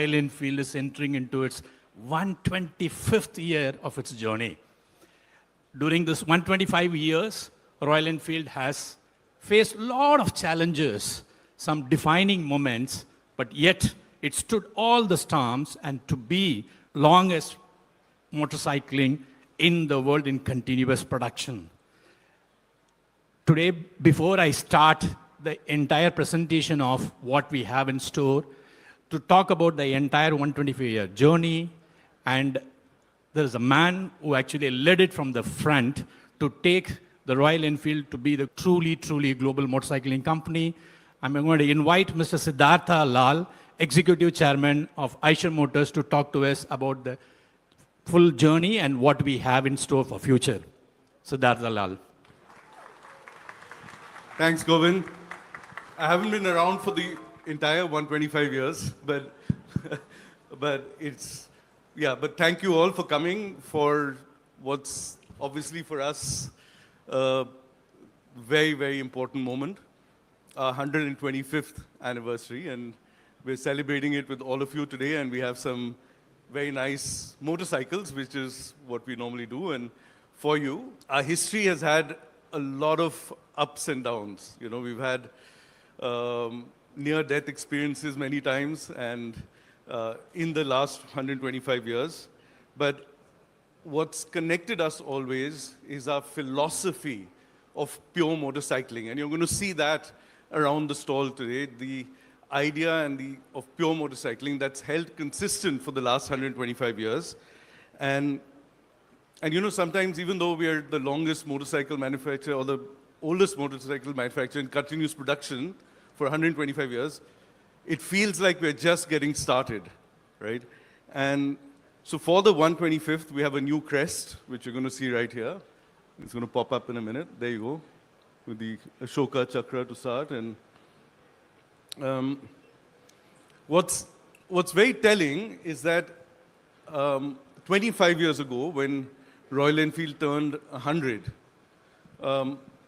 Royal Enfield is entering into its 125th year of its journey. During this 125 years, Royal Enfield has faced a lot of challenges, some defining moments, but yet it stood all the storms and to be longest motorcycling in the world in continuous production. Today, before I start the entire presentation of what we have in store, to talk about the entire 125-year journey, and there is a man who actually led it from the front to take the Royal Enfield to be the truly, truly global motorcycling company. I'm going to invite Mr. Siddhartha Lal, Executive Chairman of Eicher Motors, to talk to us about the full journey and what we have in store for future. Siddhartha Lal. Thanks, Govind. I haven't been around for the entire 125 years, but thank you all for coming for what's obviously for us a very, very important moment, our 125th anniversary, and we're celebrating it with all of you today, and we have some very nice motorcycles, which is what we normally do. And for you, our history has had a lot of ups and downs. You know, we've had near-death experiences many times, and in the last 125 years. But what's connected us always is our philosophy of pure motorcycling. And you're going to see that around the stall today, the idea of pure motorcycling that's held consistent for the last 125 years. And you know, sometimes even though we are the longest motorcycle manufacturer or the oldest motorcycle manufacturer in continuous production for 125 years, it feels like we're just getting started, right? And so for the 125th, we have a new crest, which you're going to see right here. It's going to pop up in a minute. There you go, with the Ashoka Chakra to start. And what's very telling is that 25 years ago, when Royal Enfield turned 100,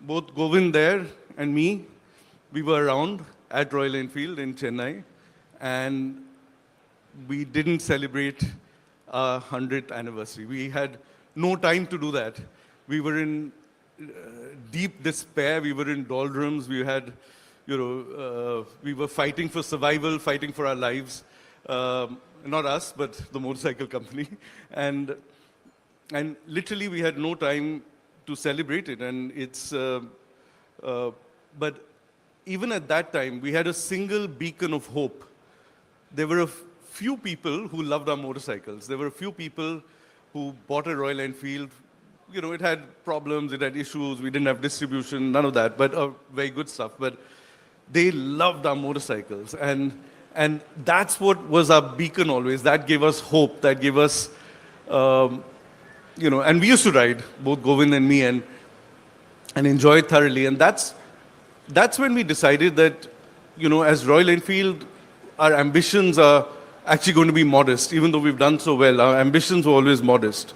both Govind there and me, we were around at Royal Enfield in Chennai, and we didn't celebrate our 100th anniversary. We had no time to do that. We were in deep despair. We were in doldrums. We had, you know, we were fighting for survival, fighting for our lives. Not us, but the motorcycle company. And literally, we had no time to celebrate it. And but even at that time, we had a single beacon of hope. There were a few people who loved our motorcycles. There were a few people who bought a Royal Enfield. You know, it had problems, it had issues, we didn't have distribution, none of that, but very good stuff. But they loved our motorcycles. And that's what was our beacon always. That gave us hope, that gave us, you know, and we used to ride, both Govind and me, and enjoy it thoroughly. And that's when we decided that, you know, as Royal Enfield, our ambitions are actually going to be modest. Even though we've done so well, our ambitions were always modest.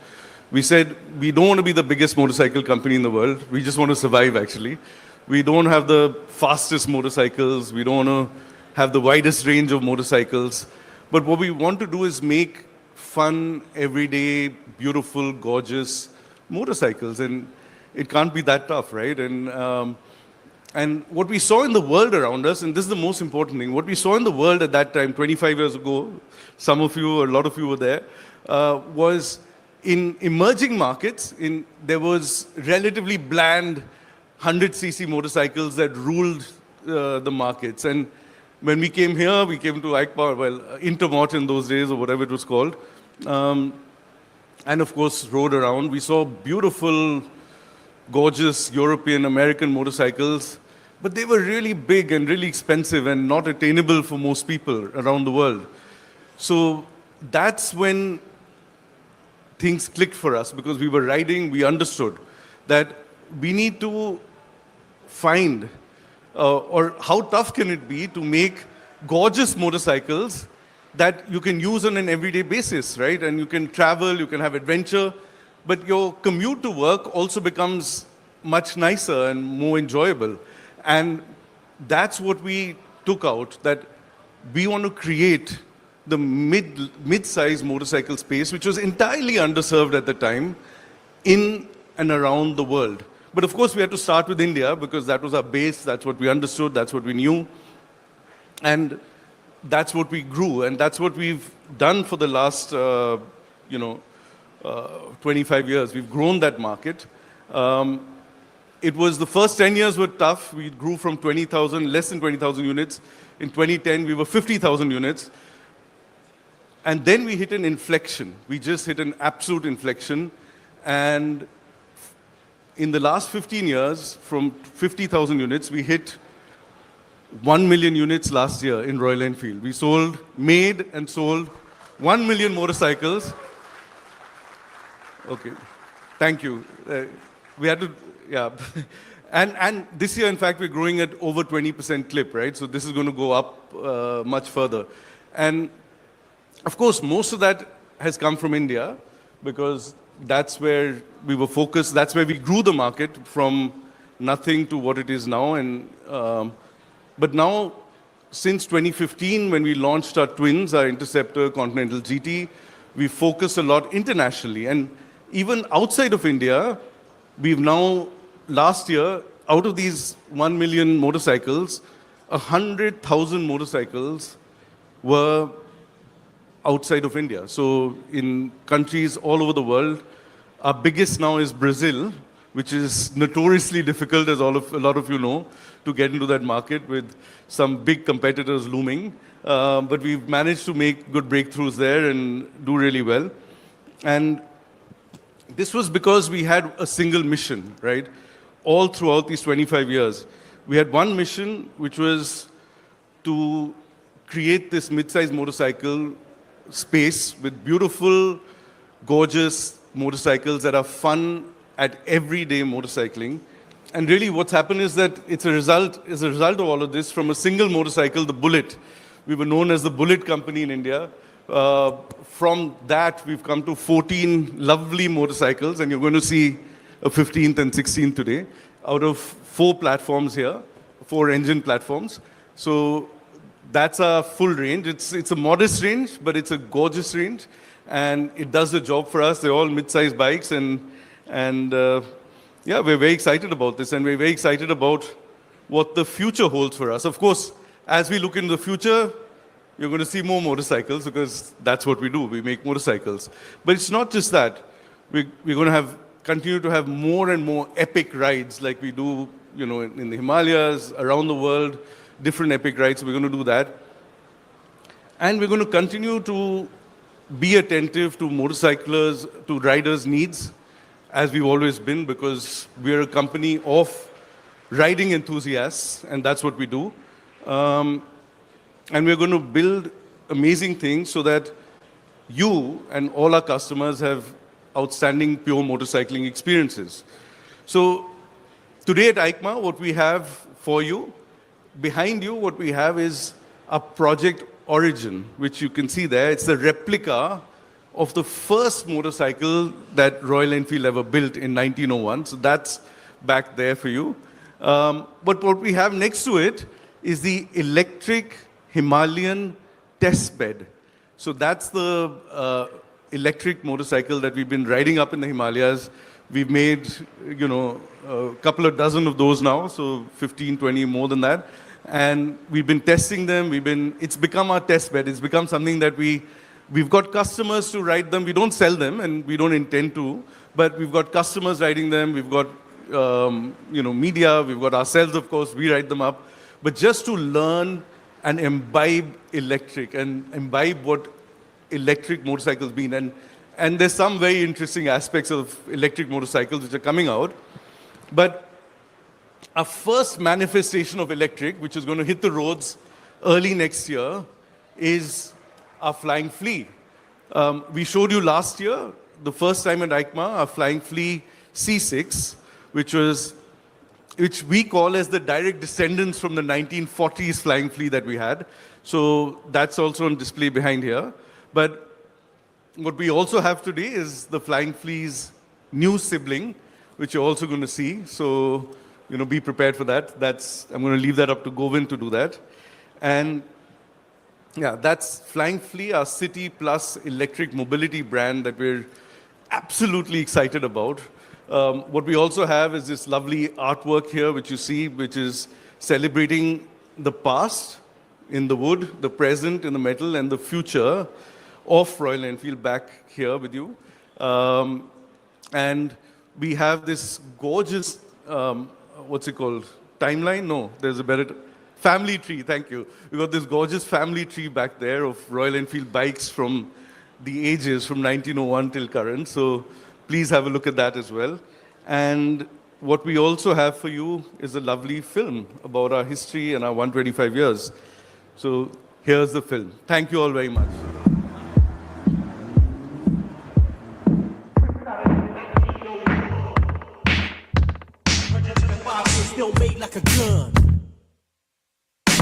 We said, we don't want to be the biggest motorcycle company in the world. We just want to survive, actually. We don't have the fastest motorcycles. We don't want to have the widest range of motorcycles. But what we want to do is make fun, everyday, beautiful, gorgeous motorcycles. And it can't be that tough, right? And what we saw in the world around us, and this is the most important thing, what we saw in the world at that time, 25 years ago, some of you, or a lot of you were there, was in emerging markets, there was relatively bland 100cc motorcycles that ruled the markets. And when we came here, we came to EICMA, well, Intermot in those days, or whatever it was called, and of course, rode around. We saw beautiful, gorgeous European, American motorcycles, but they were really big and really expensive and not attainable for most people around the world. So that's when things clicked for us, because we were riding, we understood that we need to find, or how tough can it be to make gorgeous motorcycles that you can use on an everyday basis, right? And you can travel, you can have adventure, but your commute to work also becomes much nicer and more enjoyable. And that's what we took out, that we want to create the mid-size motorcycle space, which was entirely underserved at the time in and around the world. But of course, we had to start with India because that was our base, that's what we understood, that's what we knew. And that's what we grew, and that's what we've done for the last, 25 years. We've grown that market. It was the first 10 years were tough. We grew from 20,000, less than 20,000 units. In 2010, we were 50,000 units. And then we hit an inflection. We just hit an absolute inflection. And in the last 15 years, from 50,000 units, we hit 1 million units last year in Royal Enfield. We made and sold 1 million motorcycles. Okay, thank you. We had to, yeah. And this year, in fact, we're growing at over 20% clip, right? So this is going to go up much further. And of course, most of that has come from India because that's where we were focused. That's where we grew the market from nothing to what it is now. And but now, since 2015, when we launched our twins, our Interceptor Continental GT, we focused a lot internationally. And even outside of India, we've now, last year, out of these 1 million motorcycles, 100,000 motorcycles were outside of India. So in countries all over the world, our biggest now is Brazil, which is notoriously difficult, as a lot of you know, to get into that market with some big competitors looming. But we've managed to make good breakthroughs there and do really well. And this was because we had a single mission, right? All throughout these 25 years. We had one mission, which was to create this mid-size motorcycle space with beautiful, gorgeous motorcycles that are fun at everyday motorcycling. And really what's happened is that it's a result of all of this from a single motorcycle, the Bullet. We were known as the Bullet company in India. From that, we've come to 14 lovely motorcycles, and you're going to see a 15th and 16th today, out of 4 platforms here, 4 engine platforms. So that's our full range. It's a modest range, but it's a gorgeous range, and it does the job for us. They're all mid-sized bikes, and yeah, we're very excited about this, and we're very excited about what the future holds for us. Of course, as we look into the future, you're going to see more motorcycles because that's what we do. We make motorcycles. But it's not just that. We're going to continue to have more and more epic rides like we do, in the Himalayas, around the world, different epic rides. We're going to do that. And we're going to continue to be attentive to motorcyclers, to riders' needs, as we've always been, because we're a company of riding enthusiasts, and that's what we do. And we're going to build amazing things so that you and all our customers have outstanding pure motorcycling experiences. So today at EICMA, what we have for you, behind you, what we have is a Project Origin, which you can see there. It's the replica of the first motorcycle that Royal Enfield ever built in 1901. So that's back there for you. But what we have next to it is the electric Himalayan test bed. So that's the electric motorcycle that we've been riding up in the Himalayas. We've made, a couple of dozen of those now, so 15, 20, more than that. And we've been testing them. It's become our test bed. It's become something that we've got customers to ride them. We don't sell them, and we don't intend to, but we've got customers riding them. We've got, media. We've got ourselves, of course. We ride them up. But just to learn and imbibe electric and imbibe what electric motorcycles mean. And there's some very interesting aspects of electric motorcycles which are coming out. But our first manifestation of electric, which is going to hit the roads early next year, is our Flying Flea. We showed you last year, the first time at EICMA, our Flying Flea C6, which we call as the direct descendants from the 1940s Flying Flea that we had. So that's also on display behind here. But what we also have today is the Flying Flea's new sibling, which you're also going to see. So, be prepared for that. I'm going to leave that up to Govind to do that. And Yeah, that's Flying Flea, our city plus electric mobility brand that we're absolutely excited about. What we also have is this lovely artwork here, which you see, which is celebrating the past in the wood, the present in the metal, and the future of Royal Enfield back here with you. And we have this gorgeous, what's it called? Timeline? No, there's a better. Family tree, thank you. We got this gorgeous family tree back there of Royal Enfield bikes from the ages from 1901 till current. So please have a look at that as well. And what we also have for you is a lovely film about our history and our 125 years. So here's the film. Thank you all very much. Still made like a gun.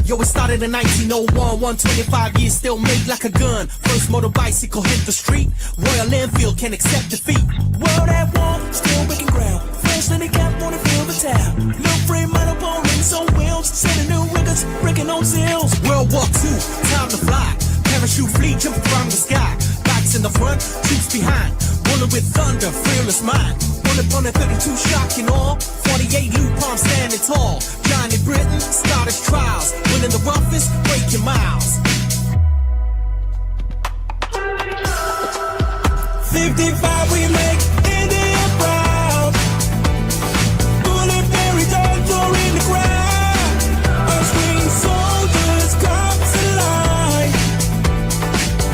Yo, it started in 1901, 125 years, still made like a gun. First motor bicycle hit the street, Royal Enfield can accept defeat. World at war, still breaking ground. Fresh in the cap, wanna feel the town. No frame, monopole, rings on wheels. Setting new records, breaking old seals. World War II, time to fly. Parachute fleet, jumping from the sky. Bikes in the front, troops behind. Rolling with thunder, fearless mind. On a 32 shock and all, 48 Lupin standing tall. Johnny Britain, Scottish trials, winning the roughest, breaking miles. 55 we make India proud. Bullet buried dogs in the ground. Our swing soldiers, cops alive.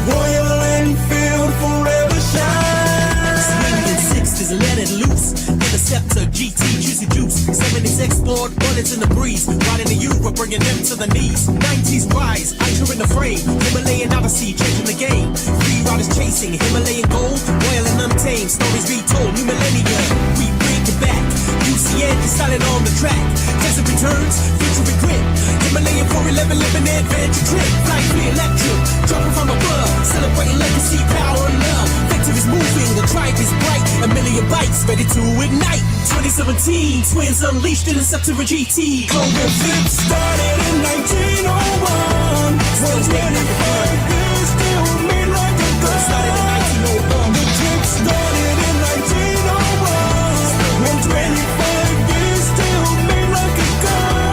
Royal Enfield forever shine. Swinging 60s, let it loose. Interceptor, GT, juicy juice. 70s export, bullets in the breeze. Riding the Europe, bringing them to the knees. 90s rise, Iker in the frame. Himalayan Odyssey, changing the game. Free riders chasing, Himalayan gold. Royal and untamed, stories retold. New millennium, we bring it back. UCN is silent on the track. Desert returns, future with grit. Himalayan 411, living an adventure trip. Flight free electric, dropping from above. Celebrating legacy, power and love. Victory's moving, the drive is bright. A million bikes ready to ignite. 2017, twins unleashed in the Scepter GT. Clover Flip started in 1901. 125 years, still made like a gun. Started in 1901. The trip started in 1901. 125 years, still made like a gun.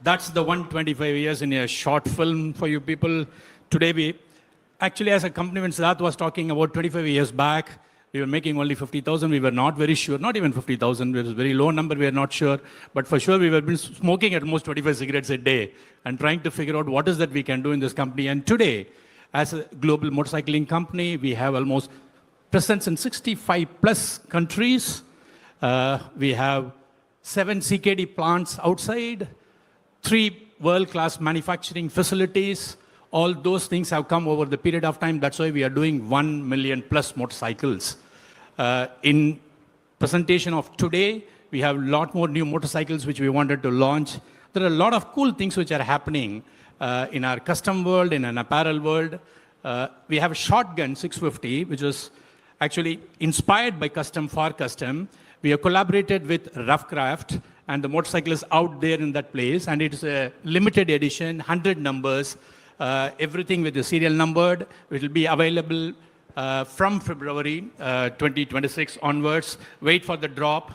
That's the 125 years in a short film for you people. Today we, actually as a company, when Siddharth was talking about 25 years back, we were making only 50,000. We were not very sure, not even 50,000. It was a very low number. We are not sure. But for sure, we were been smoking at most 25 cigarettes a day and trying to figure out what is that we can do in this company. And today, as a global motorcycling company, we have almost presence in 65 plus countries. We have 7 CKD plants outside, 3 world-class manufacturing facilities. All those things have come over the period of time. That's why we are doing 1 million plus motorcycles. In presentation of today, we have a lot more new motorcycles which we wanted to launch. There are a lot of cool things which are happening in our custom world, in an apparel world. We have a shotgun 650, which is actually inspired by custom for custom. We have collaborated with Roughcraft, and the motorcycle is out there in that place, and it is a limited edition, 100 numbers. Everything with the serial numbered. It will be available from February 2026 onwards. Wait for the drop.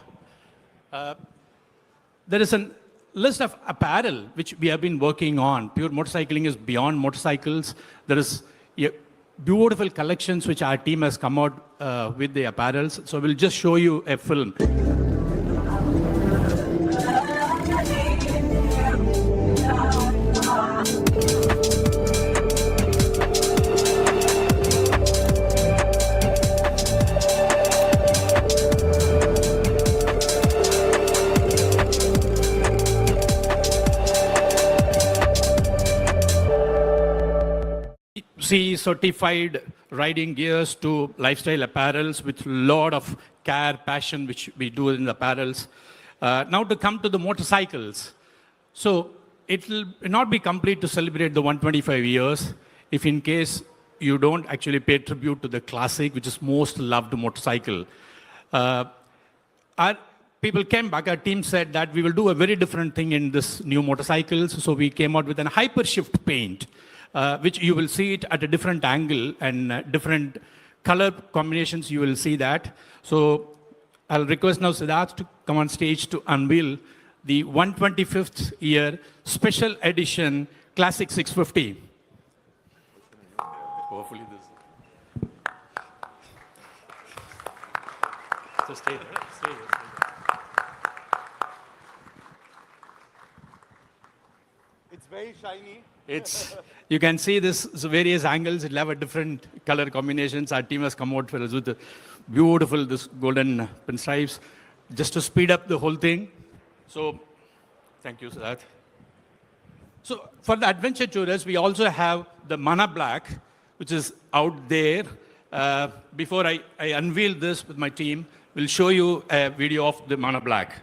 There is a list of apparel which we have been working on. Pure motorcycling is beyond motorcycles. There is beautiful collections which our team has come out with the apparels. So we'll just show you a film. CE certified riding gears to lifestyle apparels with a lot of care, passion, which we do in the apparels. Now to come to the motorcycles. So it will not be complete to celebrate the 125 years if in case you don't actually pay tribute to the classic, which is most loved motorcycle. Our people came back, our team said that we will do a very different thing in this new motorcycles. So we came out with an hypershift paint, which you will see it at a different angle and different color combinations, you will see that. So I'll request now Siddharth to come on stage to unveil the 125th year special edition Classic 650. Hopefully this. So stay there. Stay there. It's very shiny. You can see this various angles. It'll have a different color combinations. Our team has come out for us with the beautiful this golden pinstripes, just to speed up the whole thing. So, thank you, Siddharth. So, for the adventure tourists, we also have the Mana Black, which is out there. Before I unveil this with my team, we'll show you a video of the Mana Black.